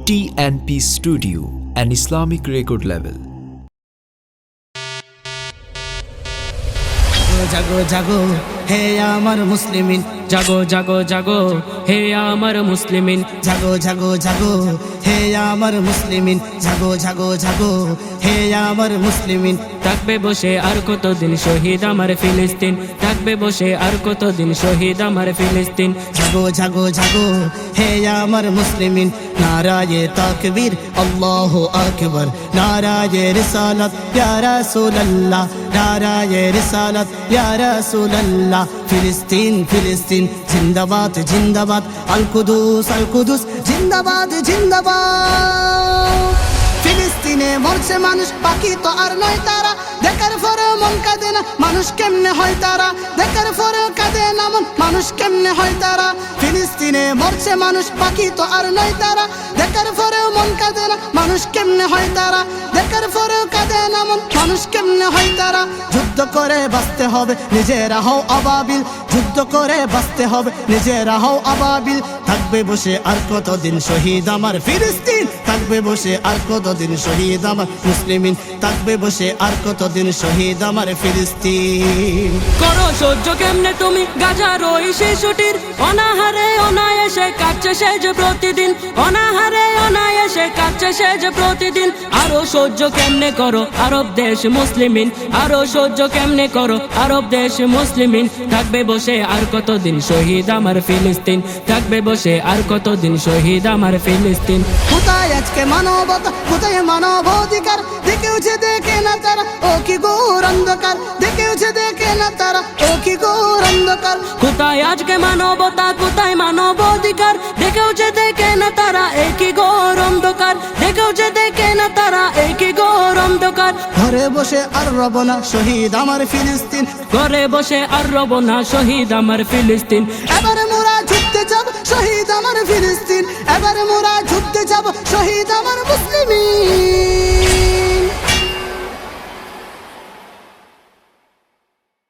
TNP Studio, an Islamic record label. জাগো জাগো হে আমার মুসলিমিন, জাগো জাগো জাগো হে আমার মুসলিমিন, জাগো জাগো জাগো হে আমার মুসলিমিন, জাগো জাগো জাগো হে আমার মুসলিমিন। থাকবে বসে আর কতদিন শহীদ আমার ফিলিস্তিন, থাকবে বসে আর কতদিন শহীদ আমার ফিলিস্তিন। জাগো জাগো জাগো হে আমার মুসলিমিন, নারায়ে তাকবীর আল্লাহু আকবার, নারায়ে রিসালাত ইয়া রাসূলুল্লাহ, নারায়ে রিসালাত ইয়া রাসূলুল্লাহ। ফিলিস্তিন ফিলিস্তিন জিন্দাবাদ জিন্দাবাদ, আল কুদুস জিন্দাবাদ জিন্দাবাদ। ফিলিস্তিনে মরছে মানুষ, বাকি তো আর নয় তারা, দেখার পরেও মন কাঁদে না মানুষ কেমনে হয় তারা, দেখার পরেও কাঁদে না মন মানুষ কেমনে হয় তারা। ফিলিস্তিনে মরছে মানুষ, বাকি তো আর নয় তারা, দেখার পরেও মন কাঁদে না মানুষ কেমনে হয় তারা, দেখার পরেও কাঁদে না মন মানুষ কেমনে হয় তারা। যুদ্ধ করে বাঁচতে হবে নিজেরা হও আবাবিল, যুদ্ধ করে বাঁচতে হবে নিজেরা হও আবাবিল। থাকবে বসে আর কতদিন শহীদ আমার ফিলিস্তিন, থাকবে বসে আর কতদিন শহীদ আমার মুসলিমিন, থাকবে বসে আর কতদিন শহীদ আমার ফিলিস্তিন। করো সহ্য কেমনে তুমি গাজার ওই শিশুটির, অনাহারে অনায়াসে কাটছে সে যে প্রতিদিন, অনাহারে অনায়াসে কাটছে সে যে প্রতিদিন। আরো সহ্য কেমনে করো আরব দেশ মুসলিমিন, আরো সহ্য কেমনে করো আরব দেশ মুসলিমিন। থাকবে বসে আর কতদিন শহীদ আমার ফিলিস্তিন, থাকবে বসে আর কতদিন শহীদ আমার ফিলিস্তিন। কোথায় আজকে মানবতা, কোথায় মানব অধিকার, দেখেওছে দেখে না তারা ও কি ঘোর অন্ধকার, দেখেওছে দেখে না তারা ও কি ঘোর অন্ধকার। কোথায় আজকে মানবতা, কোথায় মানব অধিকার, দেখেও যে দেখে না তারা একই ঘোর অন্ধকার, দেখেও যে দেখে না তারা একই ঘোর অন্ধকার। ঘরে বসে আর রব না শহীদ আমার ফিলিস্তিন, ঘরে বসে আর রব না শহীদ আমার ফিলিস্তিন। এবারে মোরা যুদ্ধে যাব শহীদ আমার ফিলিস্তিন, এবারে মোরা যুদ্ধে যাব